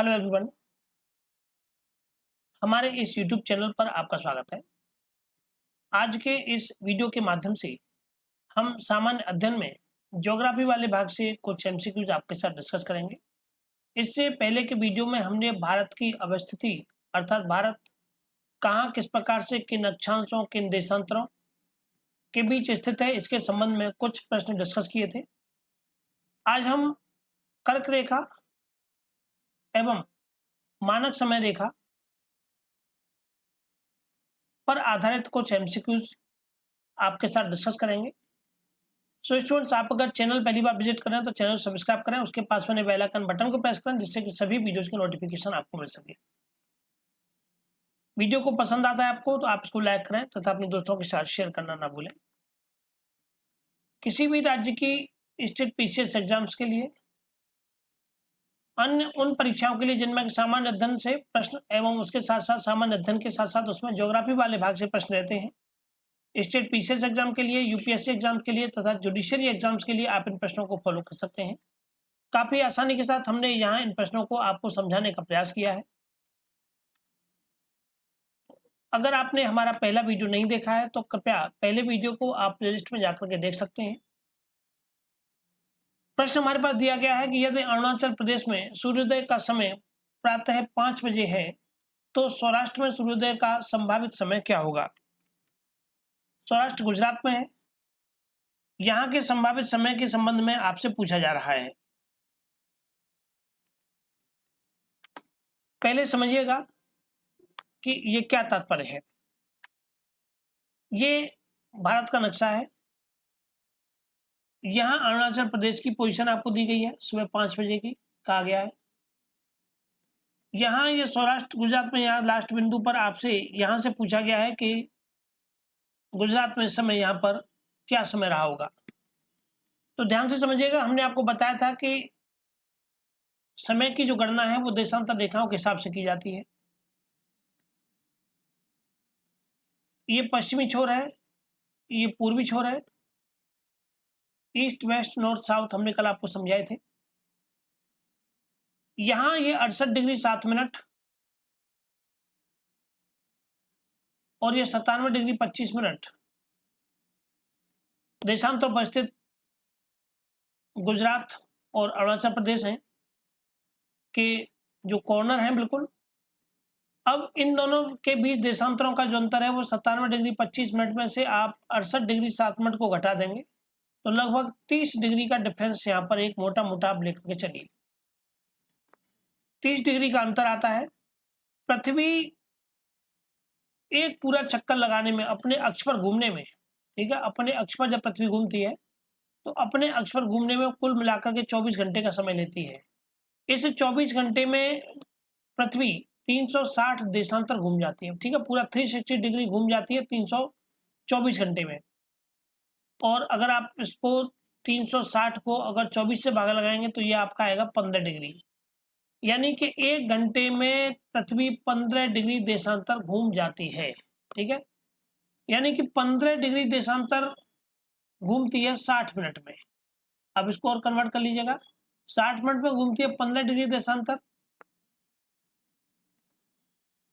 Hello everyone, हमारे इस YouTube channel पर आपका स्वागत है। आज के इस वीडियो के माध्यम से हम सामान्य अध्ययन में ज्योग्राफी वाले भाग से कुछ एमसीक्यूज आपके साथ डिस्कस करेंगे। इससे पहले के वीडियो में हमने भारत की अवस्थिति अर्थात भारत कहाँ किस प्रकार से किन अक्षांशों किन देशांतरों के बीच स्थित है इसके संबंध में कुछ प्रश्न डिस्कस किए थे। आज हम कर्क रेखा एवं मानक समय रेखा पर आधारित कुछ एमसीक्यूज आपके साथ डिस्कस करेंगे। सो स्टूडेंट्स, आप अगर चैनल पहली बार विजिट करें तो चैनल सब्सक्राइब करें, उसके पास में बेल आइकन बटन को प्रेस करें जिससे कि सभी वीडियोस की नोटिफिकेशन आपको मिल सके। वीडियो को पसंद आता है आपको तो आप इसको लाइक करें तथा अपने दोस्तों के साथ शेयर करना ना भूलें। किसी भी राज्य की स्टेट पीसीएस एग्जाम्स के लिए अन्य उन परीक्षाओं के लिए जिनमें सामान्य अध्ययन से प्रश्न एवं उसके साथ साथ सामान्य अध्ययन के साथ साथ उसमें ज्योग्राफी वाले भाग से प्रश्न रहते हैं। स्टेट पीसीएस एग्जाम के लिए, यूपीएससी एग्जाम के लिए तथा जुडिशरी एग्जाम्स के लिए आप इन प्रश्नों को फॉलो कर सकते हैं। काफी आसानी के साथ हमने यहाँ इन प्रश्नों को आपको समझाने का प्रयास किया है। अगर आपने हमारा पहला वीडियो नहीं देखा है तो कृपया पहले वीडियो को आप प्लेलिस्ट में जाकर के देख सकते हैं। प्रश्न हमारे पास दिया गया है कि यदि अरुणाचल प्रदेश में सूर्योदय का समय प्रातः 5 बजे है तो सौराष्ट्र में सूर्योदय का संभावित समय क्या होगा। सौराष्ट्र गुजरात में है। यहाँ के संभावित समय के संबंध में आपसे पूछा जा रहा है। पहले समझिएगा कि ये क्या तात्पर्य है। ये भारत का नक्शा है। यहाँ अरुणाचल प्रदेश की पोजीशन आपको दी गई है, सुबह 5 बजे की कहा गया है। यहाँ ये सौराष्ट्र गुजरात में यहाँ लास्ट बिंदु पर आपसे यहाँ से पूछा गया है कि गुजरात में इस समय यहाँ पर क्या समय रहा होगा। तो ध्यान से समझिएगा, हमने आपको बताया था कि समय की जो गणना है वो देशांतर रेखाओं के हिसाब से की जाती है। ये पश्चिमी छोर है, ये पूर्वी छोर है, ईस्ट वेस्ट नॉर्थ साउथ हमने कल आपको समझाए थे। यहाँ ये 68 डिग्री 7 मिनट और ये 97 डिग्री 25 मिनट देशांतर पर स्थित गुजरात और अरुणाचल प्रदेश हैं के जो कॉर्नर हैं बिल्कुल। अब इन दोनों के बीच देशांतरों का जो अंतर है वो 97 डिग्री 25 मिनट में से आप 68 डिग्री 7 मिनट को घटा देंगे तो लगभग 30 डिग्री का डिफरेंस यहाँ पर एक मोटा मोटा आप लेकर के चलिए। 30 डिग्री का अंतर आता है। पृथ्वी एक पूरा चक्कर लगाने में अपने अक्ष पर घूमने में, ठीक है, अपने अक्ष पर जब पृथ्वी घूमती है तो अपने अक्ष पर घूमने में कुल मिलाकर के 24 घंटे का समय लेती है। इस 24 घंटे में पृथ्वी 360 देशांतर घूम जाती है, ठीक है, पूरा 360 डिग्री घूम जाती है 324 घंटे में। और अगर आप इसको 360 को अगर 24 से भागा लगाएंगे तो ये आपका आएगा 15 डिग्री, यानी कि 1 घंटे में पृथ्वी 15 डिग्री देशांतर घूम जाती है, ठीक है, यानी कि 15 डिग्री देशांतर घूमती है 60 मिनट में। अब इसको और कन्वर्ट कर लीजिएगा, 60 मिनट में घूमती है 15 डिग्री देशांतर,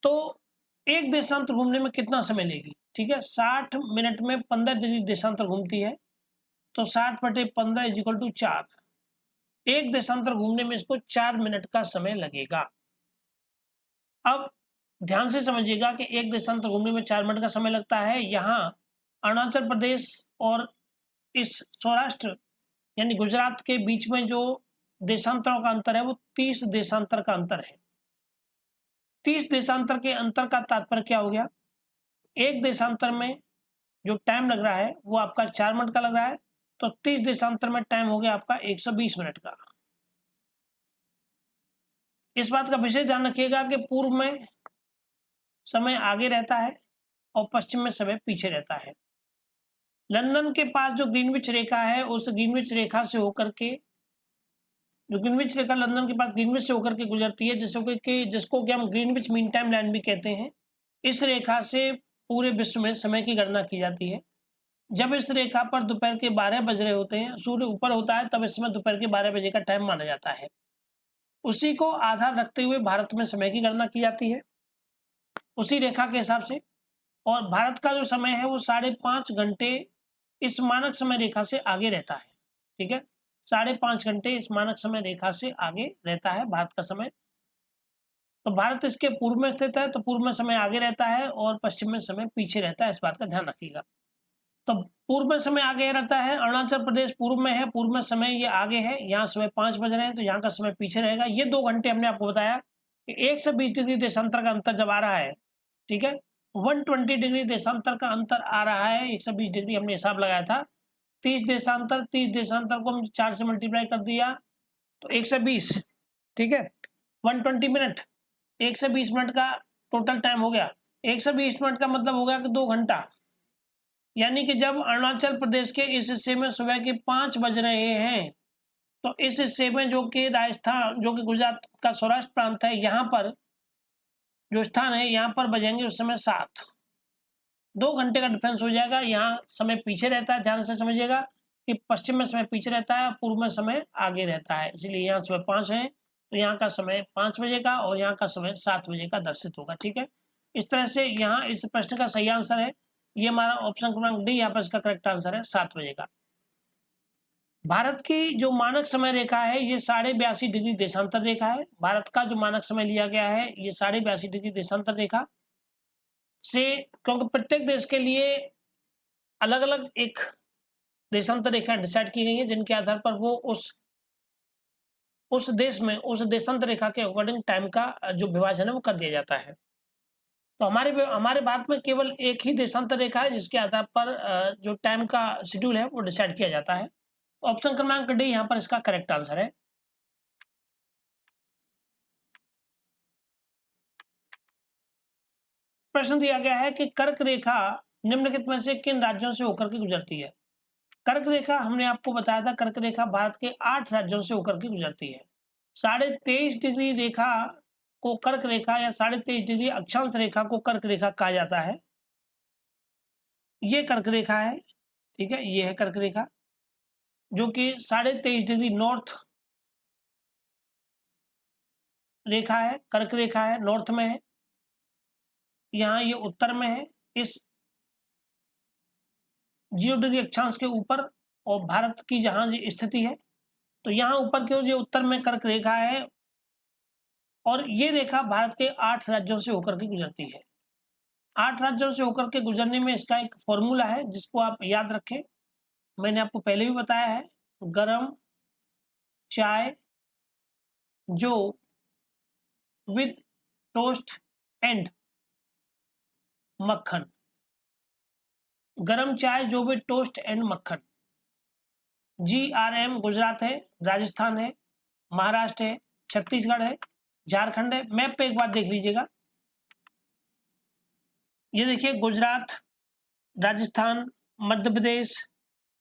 तो एक देशांतर घूमने में कितना समय लेगी, ठीक है, 60 मिनट में 15 डिग्री देशांतर घूमती है तो 60/15 = 4। एक देशांतर घूमने में इसको 4 मिनट का समय लगेगा। अब ध्यान से समझिएगा कि एक देशांतर घूमने में 4 मिनट का समय लगता है। यहाँ अरुणाचल प्रदेश और इस सौराष्ट्र यानी गुजरात के बीच में जो देशांतरों का अंतर है वो 30 देशांतर का अंतर है। 30 देशांतर के अंतर का तात्पर्य क्या हो गया, एक देशांतर में जो टाइम लग रहा है वो आपका 4 मिनट का लग रहा है तो 30 देशांतर में टाइम हो गया आपका 120 मिनट का। इस बात का विशेष ध्यान रखिएगा कि पूर्व में समय आगे रहता है और पश्चिम में समय पीछे रहता है। लंदन के पास जो ग्रीनविच रेखा है उस ग्रीनविच रेखा से होकर के, जो ग्रीनविच रेखा लंदन के पास ग्रीनविच से होकर के गुजरती है जिसको कि हम ग्रीनविच मीन टाइम लाइन भी कहते हैं, इस रेखा से पूरे विश्व में समय की गणना की जाती है। जब इस रेखा पर दोपहर के 12 बज रहे होते हैं, सूर्य ऊपर होता है, तब इस समय दोपहर के 12 बजे का टाइम माना जाता है। उसी को आधार रखते हुए भारत में समय की गणना की जाती है उसी रेखा के हिसाब से। और भारत का जो समय है वो 5.5 घंटे इस मानक समय रेखा से आगे रहता है। ठीक है, 5.5 घंटे इस मानक समय रेखा से आगे रहता है भारत का समय। तो भारत इसके पूर्व में स्थित है तो पूर्व में समय आगे रहता है और पश्चिम में समय पीछे रहता है, इस बात का ध्यान रखिएगा। तो पूर्व में समय आगे रहता है, अरुणाचल प्रदेश पूर्व में है, पूर्व में समय ये आगे है, यहाँ सुबह 5 बज रहे हैं तो यहाँ का समय पीछे रहेगा। ये 2 घंटे हमने आपको बताया कि 120 डिग्री देशांतर का अंतर जब आ रहा है, ठीक है, 120 डिग्री देशांतर का अंतर आ रहा है, 120 डिग्री हमने हिसाब लगाया था, 30 देशांतर को हम 4 से मल्टीप्लाई कर दिया तो 120, ठीक है, 120 मिनट, 120 मिनट का टोटल टाइम हो गया। 120 मिनट का मतलब हो गया कि 2 घंटा। यानी कि जब अरुणाचल प्रदेश के इस हिस्से में सुबह के 5 बज रहे हैं तो इस हिस्से में जो कि राजस्थान, जो कि गुजरात का सौराष्ट्र प्रांत है, यहाँ पर जो स्थान है यहाँ पर बजेंगे उस समय 7। 2 घंटे का डिफरेंस हो जाएगा। यहाँ समय पीछे रहता है, ध्यान से समझिएगा कि पश्चिम में समय पीछे रहता है, पूर्व में समय आगे रहता है, इसलिए यहाँ सुबह 5 है तो यहाँ का समय 5 बजे का और यहाँ का समय 7 बजे का दर्शित होगा। ठीक है, इस तरह से यहाँ इस प्रश्न का सही आंसर है, ये हमारा ऑप्शन क्रमांक डी यहाँ पर इसका करेक्ट आंसर है 7 बजे का। भारत की जो मानक समय रेखा है ये 82.5 डिग्री देशांतर रेखा है। भारत का जो मानक समय लिया गया है ये 82.5 डिग्री देशांतर रेखा से, क्योंकि प्रत्येक देश के लिए अलग अलग एक देशांतर रेखा डिसाइड की गई है जिनके आधार पर वो उस देश में उस देशांतर रेखा के अकॉर्डिंग टाइम का जो विभाजन है वो कर दिया जाता है। तो हमारे भारत में केवल एक ही देशांतर रेखा है जिसके आधार पर जो टाइम का शेड्यूल है वो डिसाइड किया जाता है। ऑप्शन क्रमांक डी यहाँ पर इसका करेक्ट आंसर है। प्रश्न दिया गया है कि कर्क रेखा निम्नलिखित में से किन राज्यों से होकर के गुजरती है। कर्क रेखा हमने आपको बताया था, कर्क रेखा भारत के 8 राज्यों से होकर के गुजरती है। 23.5 डिग्री रेखा को कर्क रेखा या 23.5 डिग्री अक्षांश रेखा को कर्क रेखा कहा जाता है। ये कर्क रेखा है, ठीक है, ये है कर्क रेखा जो कि 23.5 डिग्री नॉर्थ रेखा है, कर्क रेखा है, नॉर्थ में है। यहाँ ये उत्तर में है, इस 0 डिग्री अक्षांश के ऊपर, और भारत की जहां स्थिति है तो यहाँ ऊपर की ओर जो उत्तर में कर्क रेखा है और ये रेखा भारत के 8 राज्यों से होकर के गुजरती है। 8 राज्यों से होकर के गुजरने में इसका एक फॉर्मूला है जिसको आप याद रखें, मैंने आपको पहले भी बताया है, गरम चाय जो विद टोस्ट एंड मक्खन, गरम चाय जो विद टोस्ट एंड मक्खन। GRM गुजरात है, राजस्थान है, महाराष्ट्र है, छत्तीसगढ़ है, झारखंड है। मैप पे एक बार देख लीजिएगा, ये देखिए गुजरात, राजस्थान, मध्य प्रदेश,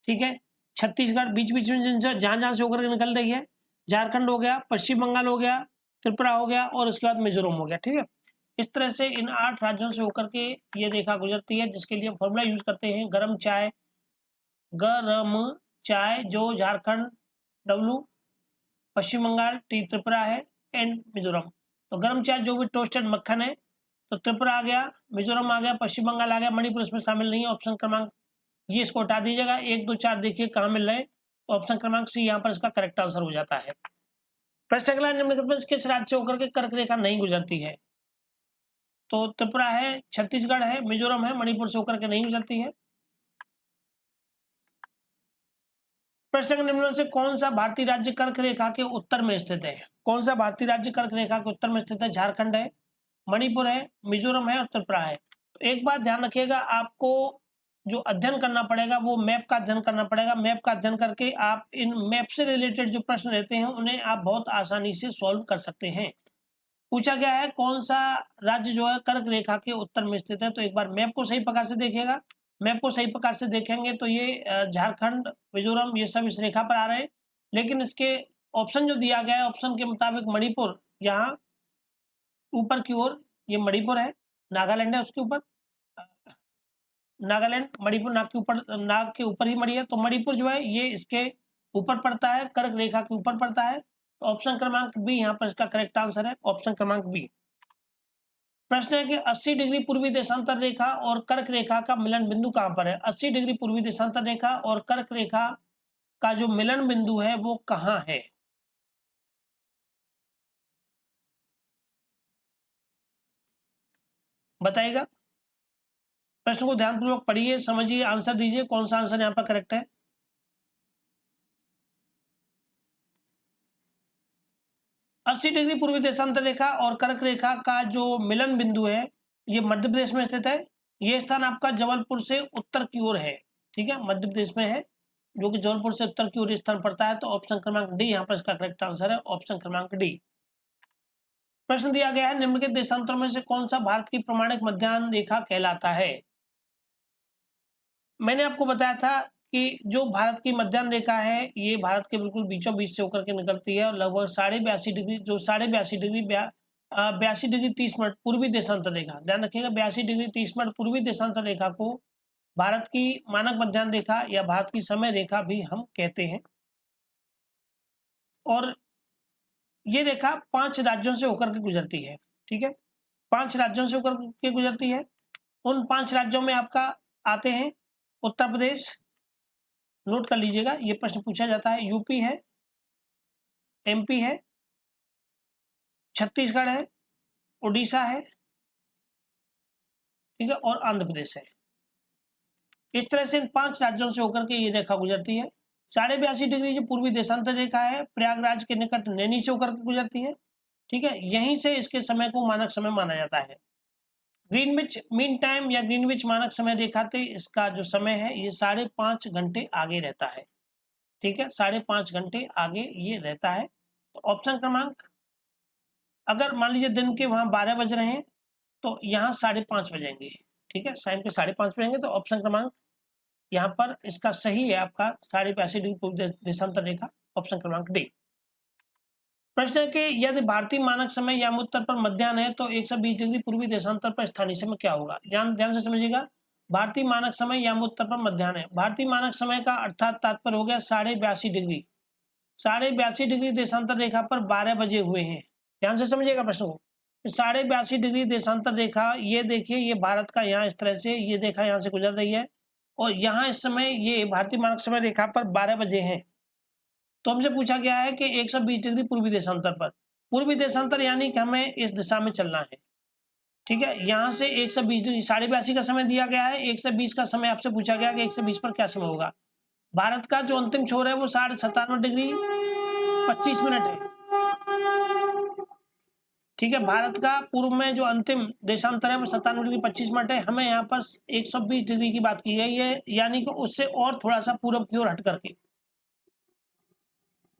ठीक है, छत्तीसगढ़, बीच बीच में जिनसे जहां जहां से होकर के निकल रही है, झारखंड हो गया, पश्चिम बंगाल हो गया, त्रिपुरा हो गया और उसके बाद मिजोरम हो गया। ठीक है, इस तरह से इन 8 राज्यों से होकर के ये रेखा गुजरती है जिसके लिए फॉर्मूला यूज करते हैं गरम चाय, गरम चाय जो झारखंड, W पश्चिम बंगाल, T त्रिपुरा है, एंड मिजोरम। तो गरम चाय जो भी टोस्टेड मक्खन है, तो त्रिपुरा आ गया, मिजोरम आ गया, पश्चिम बंगाल आ गया, मणिपुर इसमें शामिल नहीं है। ऑप्शन क्रमांक ये इसको हटा दीजिएगा, 1 2 4 देखिए कहाँ मिल रहे हैं, तो ऑप्शन क्रमांक सी यहाँ पर इसका करेक्ट आंसर हो जाता है। प्रश्न अगला, निम्नलिखित में किस राज्य से होकर के कर्क रेखा नहीं गुजरती है। तो त्रिपुरा है, छत्तीसगढ़ है, मिजोरम है, मणिपुर से होकर के नहीं गुजरती है। प्रश्न निम्न में से कौन सा भारतीय राज्य कर्क रेखा के उत्तर में स्थित है। कौन सा भारतीय राज्य कर्क रेखा के उत्तर में स्थित है। झारखंड है, मणिपुर है, मिजोरम है और त्रिपुरा है। तो एक बात ध्यान रखिएगा, आपको जो अध्ययन करना पड़ेगा वो मैप का अध्ययन करना पड़ेगा। मैप का अध्ययन करके आप इन मैप से रिलेटेड जो प्रश्न रहते हैं उन्हें आप बहुत आसानी से सॉल्व कर सकते हैं। पूछा गया है कौन सा राज्य जो है कर्क रेखा के उत्तर में स्थित है, तो एक बार मैप को सही प्रकार से देखिएगा। मैप को सही प्रकार से देखेंगे तो ये झारखंड, मिजोरम ये सब इस रेखा पर आ रहे हैं, लेकिन इसके ऑप्शन जो दिया गया है ऑप्शन के मुताबिक मणिपुर यहाँ ऊपर की ओर, ये मणिपुर है, नागालैंड है उसके ऊपर, नागालैंड मणिपुर नाग के ऊपर ही मणि है, तो मणिपुर जो है ये इसके ऊपर पड़ता है, कर्क रेखा के ऊपर पड़ता है। तो ऑप्शन क्रमांक बी यहाँ पर इसका करेक्ट आंसर है, ऑप्शन क्रमांक बी। प्रश्न है कि 80 डिग्री पूर्वी देशांतर रेखा और कर्क रेखा का मिलन बिंदु कहां पर है? 80 डिग्री पूर्वी देशांतर रेखा और कर्क रेखा का जो मिलन बिंदु है वो कहां है? बताइएगा। प्रश्न को ध्यानपूर्वक पढ़िए, समझिए, आंसर दीजिए, कौन सा आंसर यहाँ पर करेक्ट है। अस्सी डिग्री पूर्वी देशांतर रेखा और कर्क रेखा का जो मिलन बिंदु है ये मध्य प्रदेश में स्थित है। ये स्थान आपका जबलपुर से उत्तर की ओर है, ठीक है, मध्य प्रदेश में है, जो कि जबलपुर से उत्तर की ओर स्थान पड़ता है। तो ऑप्शन क्रमांक डी यहाँ पर इसका करेक्ट आंसर है, ऑप्शन क्रमांक डी। प्रश्न दिया गया है, निम्नलिखित देशांतरों में से कौन सा भारत की प्रमाणिक मध्याह्न रेखा कहलाता है? मैंने आपको बताया था कि जो भारत की मध्याह्न रेखा है ये भारत के बिल्कुल बीचों बीच से होकर के निकलती है और लगभग 82.5 डिग्री, जो 82.5 डिग्री 82 डिग्री 30 मिनट पूर्वी देशांतर रेखा, ध्यान रखिएगा, 82 डिग्री 30 मिनट पूर्वी देशांतर रेखा को भारत की मानक मध्याह्न रेखा या भारत की समय रेखा भी हम कहते हैं। और ये रेखा 5 राज्यों से होकर के गुजरती है, ठीक है, 5 राज्यों से होकर के गुजरती है। उन 5 राज्यों में आपका आते हैं उत्तर प्रदेश, नोट कर लीजिएगा, ये प्रश्न पूछा जाता है, यूपी है, एमपी है, छत्तीसगढ़ है, उड़ीसा है, ठीक है, और आंध्र प्रदेश है। इस तरह से इन 5 राज्यों से होकर के ये रेखा गुजरती है। 82.5 डिग्री जो पूर्वी देशांतर रेखा है प्रयागराज के निकट नैनी से होकर के गुजरती है, ठीक है, यहीं से इसके समय को मानक समय माना जाता है। ग्रीनविच मीन टाइम या ग्रीनविच मानक समय रेखा से इसका जो समय है ये 5.5 घंटे आगे रहता है, ठीक है, 5.5 घंटे आगे ये रहता है। तो ऑप्शन क्रमांक, अगर मान लीजिए दिन के वहां 12 बज रहे हैं तो यहाँ 5:30 बजेंगे, ठीक है, शाम के 5:30 बजेंगे। तो ऑप्शन क्रमांक यहाँ पर इसका सही है आपका 82.5 डिग्री पूर्वी देशांतर रेखा, ऑप्शन क्रमांक डी। प्रश्न है कि यदि भारतीय मानक समय यामोत्तर पर मध्याह्न है तो 120 डिग्री पूर्वी देशांतर पर स्थानीय समय क्या होगा? ध्यान से समझिएगा, भारतीय मानक समय यामोत्तर पर मध्याह्न है। भारतीय मानक समय का अर्थात तात्पर्य हो गया 82.5 डिग्री, 82.5 डिग्री देशांतर रेखा पर 12 बजे हुए हैं। ध्यान से समझिएगा प्रश्न को, 82.5 डिग्री देशांतर रेखा, ये देखिए, ये भारत का यहाँ इस तरह से ये रेखा यहाँ से गुजर रही है और यहाँ इस समय ये भारतीय मानक समय रेखा पर 12 बजे हैं। तो हमसे पूछा गया है कि 120 डिग्री पूर्वी देशांतर पर, पूर्वी देशांतर यानी कि हमें इस दिशा में चलना है, ठीक है, यहाँ से 120 डिग्री 82.5 का समय दिया गया है, 120 का समय आपसे पूछा गया कि 120 पर क्या समय होगा। भारत का जो अंतिम छोर है वो 97.5 डिग्री 25 मिनट है, ठीक है, भारत का पूर्व में जो अंतिम देशांतर है वो 97 डिग्री 25 मिनट है। हमें यहाँ पर 120 डिग्री की बात की है, ये यानी कि उससे और थोड़ा सा पूर्व की ओर हट करके।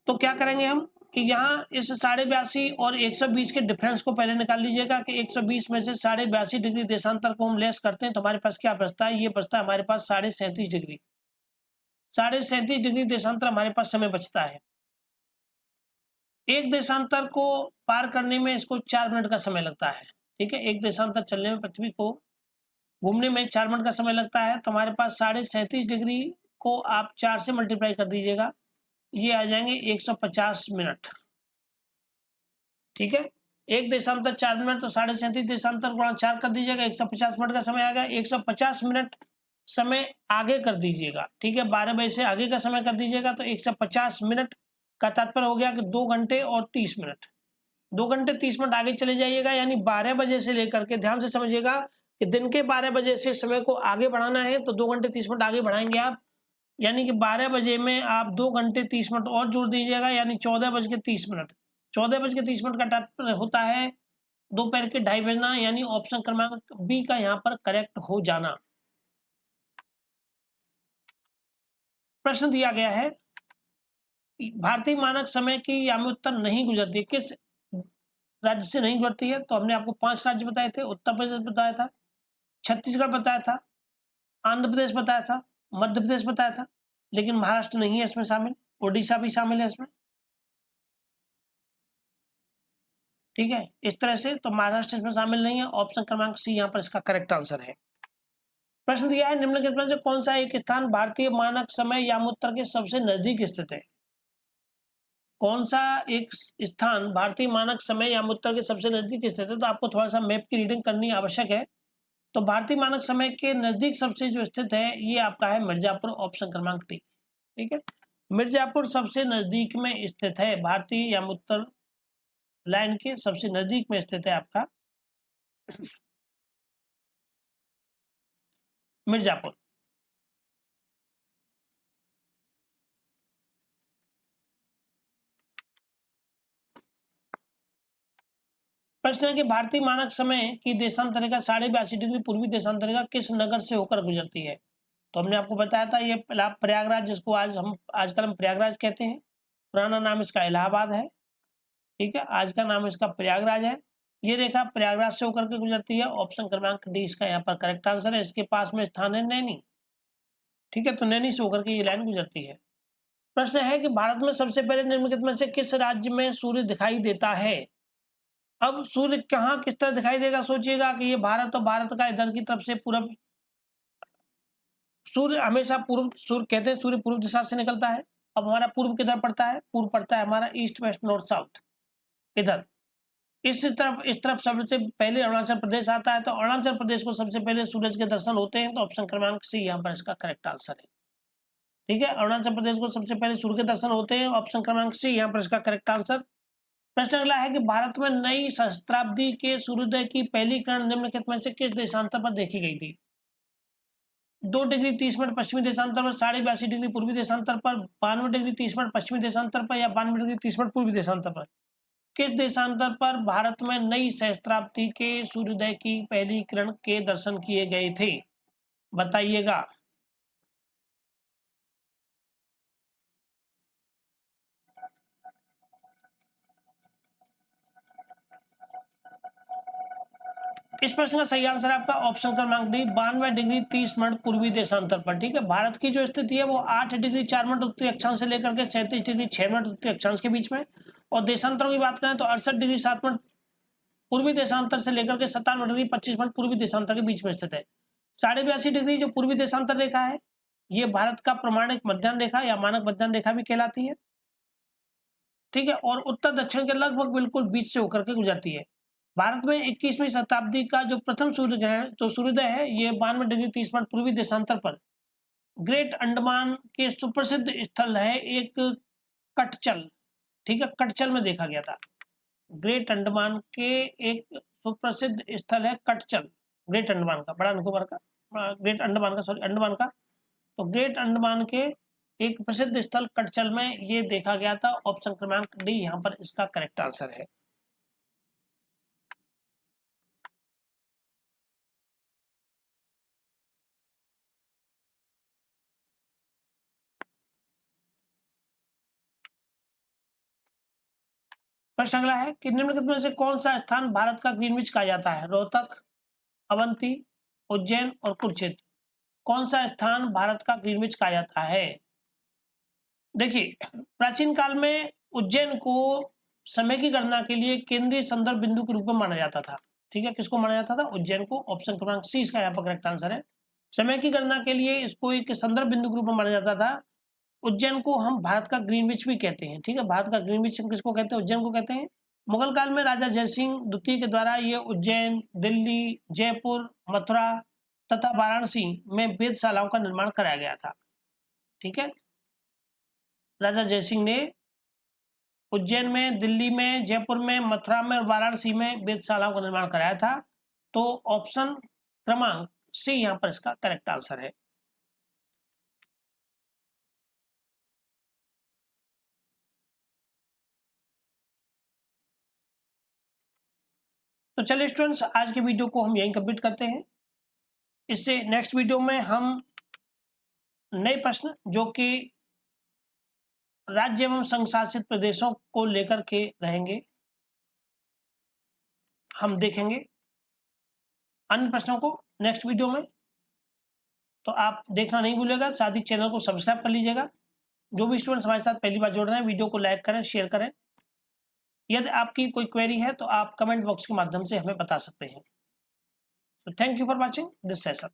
तो क्या करेंगे हम कि यहाँ इस 82.5 और 120 के डिफरेंस को पहले निकाल लीजिएगा कि 120 में से 82.5 डिग्री देशांतर को हम लेस करते हैं तो हमारे पास क्या बचता है, ये बचता है हमारे पास 37.5 डिग्री, 37.5 डिग्री देशांतर हमारे पास समय बचता है। एक देशांतर को पार करने में इसको 4 मिनट का समय लगता है, ठीक है, एक देशांतर चलने में पृथ्वी को घूमने में 4 मिनट का समय लगता है। तो हमारे पास 37.5 डिग्री को आप 4 से मल्टीप्लाई कर दीजिएगा, ये आ जाएंगे 150 मिनट, ठीक है, एक देशांतर 4 मिनट तो 37.5 देशांतर गुणा 4 कर दीजिएगा, 150 मिनट का समय आ गया। 150 मिनट समय आगे कर दीजिएगा, ठीक है, 12 बजे से आगे का समय कर दीजिएगा तो 150 मिनट का तात्पर्य हो गया कि 2 घंटे और 30 मिनट, 2 घंटे 30 मिनट आगे चले जाइएगा, यानी 12 बजे से लेकर के, ध्यान से समझिएगा कि दिन के 12 बजे से समय को आगे बढ़ाना है तो 2 घंटे 30 मिनट आगे बढ़ाएंगे आप, यानी कि 12 बजे में आप 2 घंटे 30 मिनट और जोड़ दीजिएगा, यानी 14:30 14:30 का तात्पर्य होता है दोपहर के 2:30 बजना, यानी ऑप्शन क्रमांक बी का यहाँ पर करेक्ट हो जाना। प्रश्न दिया गया है, भारतीय मानक समय की यामोत्तर नहीं गुजरती, किस राज्य से नहीं गुजरती है? तो हमने आपको 5 राज्य बताए थे, उत्तर प्रदेश बताया था, छत्तीसगढ़ बताया था, आंध्र प्रदेश बताया था, मध्य प्रदेश बताया था, लेकिन महाराष्ट्र नहीं है इसमें शामिल, उड़ीसा भी शामिल है इसमें, ठीक है, इस तरह से तो महाराष्ट्र इसमें शामिल नहीं है, ऑप्शन क्रमांक सी यहाँ पर इसका करेक्ट आंसर है। प्रश्न दिया है, निम्नलिखित में से कौन सा एक स्थान भारतीय मानक समय यामोत्तर के सबसे नजदीक स्थित है? कौन सा एक स्थान भारतीय मानक समय या उत्तर के सबसे नजदीक स्थित है, तो आपको थोड़ा सा मैप की रीडिंग करनी आवश्यक है। तो भारतीय मानक समय के नजदीक सबसे जो स्थित है ये आपका है मिर्जापुर, ऑप्शन क्रमांक टी। ठीक है, मिर्जापुर सबसे नजदीक में स्थित है, भारतीय या उत्तर लाइन के सबसे नजदीक में स्थित है आपका मिर्जापुर। प्रश्न है कि भारतीय मानक समय की देशांतरिका 82.5 डिग्री पूर्वी देशांतरिका किस नगर से होकर गुजरती है? तो हमने आपको बताया था ये प्रयागराज, जिसको आजकल हम प्रयागराज कहते हैं, पुराना नाम इसका इलाहाबाद है। ठीक है, आज का नाम इसका प्रयागराज है। ये रेखा प्रयागराज से होकर के गुजरती है, ऑप्शन क्रमांक डी इसका यहाँ पर करेक्ट आंसर है। इसके पास में स्थान है नैनी। ठीक है, तो नैनी से होकर के ये लाइन गुजरती है। प्रश्न है कि भारत में सबसे पहले निम्नलिखित में से किस राज्य में सूर्य दिखाई देता है? अब सूर्य कहाँ किस तरह दिखाई देगा, सोचिएगा कि ये भारत और भारत का इधर की तरफ से पूरब, सूर्य हमेशा पूर्व, सूर्य कहते हैं सूर्य पूर्व दिशा से निकलता है। अब हमारा पूर्व किधर पड़ता है? पूर्व पड़ता है हमारा ईस्ट वेस्ट नॉर्थ साउथ, इधर इस तरफ सबसे पहले अरुणाचल प्रदेश आता है। तो अरुणाचल प्रदेश को सबसे पहले सूरज के दर्शन होते हैं, तो ऑप्शन क्रमांक सी यहाँ पर इसका करेक्ट आंसर है। ठीक है, अरुणाचल प्रदेश को सबसे पहले सूर्य के दर्शन होते हैं, ऑप्शन क्रमांक सी यहाँ पर इसका करेक्ट आंसर। प्रश्न अगला है कि भारत में नई सहस्त्राब्दी के सूर्योदय की पहली किरण निम्नलिखित में से किस देशांतर पर देखी गई थी? 2 डिग्री 30 मिनट पश्चिमी देशांतर पर, 82.5 डिग्री पूर्वी देशांतर पर, 92 डिग्री 30 मिनट पश्चिमी देशांतर पर, या 92 डिग्री 30 मिनट पूर्वी देशांतर पर? किस देशांतर पर भारत में नई सहस्त्राब्दी के सूर्योदय की पहली किरण के दर्शन किए गए थे, बताइएगा। इस प्रश्न का सही आंसर आपका ऑप्शन क्रमांक डी 92 डिग्री 30 मिनट पूर्वी देशांतर पर। ठीक है, भारत की जो स्थिति है वो 8 डिग्री 4 मिनट उत्तरी अक्षांश से लेकर के 37 डिग्री 6 मिनट उत्तरी अक्षांश के बीच में, और देशांतरों की बात करें तो 68 डिग्री 7 मिनट पूर्वी देशांतर से लेकर के 57 डिग्री 25 मिनट पूर्वी देशांतर के बीच में स्थित है। 82.5 डिग्री जो पूर्वी देशांतर रेखा है ये भारत का प्रमाणिक मध्याह्न रेखा या मानक मध्याह्न रेखा भी कहलाती है। ठीक है, और उत्तर दक्षिण के लगभग बिल्कुल बीच से होकर के गुजरती है। भारत में 21वीं शताब्दी का जो प्रथम सूर्योदय है ये 92 डिग्री 30 मिनट पूर्वी देशांतर पर ग्रेट अंडमान के सुप्रसिद्ध स्थल है एक कटचल। ठीक है, कटचल में देखा गया था। ग्रेट अंडमान के एक सुप्रसिद्ध स्थल है कटचल, ग्रेट अंडमान का, बड़ा निकोबार का, ग्रेट अंडमान का, सॉरी अंडमान का। तो ग्रेट अंडमान के एक प्रसिद्ध स्थल कटचल में ये देखा गया था, ऑप्शन क्रमांक डी यहाँ पर इसका करेक्ट आंसर है। प्रश्न अगला है कि निम्नलिखित में से कौन सा स्थान भारत का ग्रीनविच कहा जाता है? रोहतक, अवंती, उज्जैन और कुरुक्षेत्र। कौन सा स्थान भारत का ग्रीनविच कहा जाता है? देखिए, प्राचीन काल में उज्जैन को समय की गणना के लिए केंद्रीय संदर्भ बिंदु के रूप में माना जाता था। ठीक है, किसको माना जाता था? उज्जैन को, ऑप्शन क्रमांक सी इसका यहाँ पर करेक्ट आंसर है। समय की गणना के लिए इसको एक संदर्भ बिंदु के रूप में माना जाता था। उज्जैन को हम भारत का ग्रीनविच भी कहते हैं। ठीक है, भारत का ग्रीनविच हम किसको कहते हैं? उज्जैन को कहते हैं। मुगल काल में राजा जयसिंह द्वितीय के द्वारा ये उज्जैन, दिल्ली, जयपुर, मथुरा तथा वाराणसी में वेधशालाओं का निर्माण कराया गया था। ठीक है, राजा जयसिंह ने उज्जैन में, दिल्ली में, जयपुर में, मथुरा में और वाराणसी में वेधशालाओं का निर्माण कराया था। तो ऑप्शन क्रमांक सी यहाँ पर इसका करेक्ट आंसर है। तो चलिए स्टूडेंट्स, आज के वीडियो को हम यहीं कंप्लीट करते हैं। इससे नेक्स्ट वीडियो में हम नए प्रश्न जो कि राज्य एवं संघ शासित प्रदेशों को लेकर के रहेंगे, हम देखेंगे अन्य प्रश्नों को नेक्स्ट वीडियो में। तो आप देखना नहीं भूलिएगा, साथ ही चैनल को सब्सक्राइब कर लीजिएगा। जो भी स्टूडेंट्स हमारे साथ पहली बार जुड़ रहे हैं, वीडियो को लाइक करें, शेयर करें। यदि आपकी कोई क्वेरी है तो आप कमेंट बॉक्स के माध्यम से हमें बता सकते हैं। तो thank you for watching this session.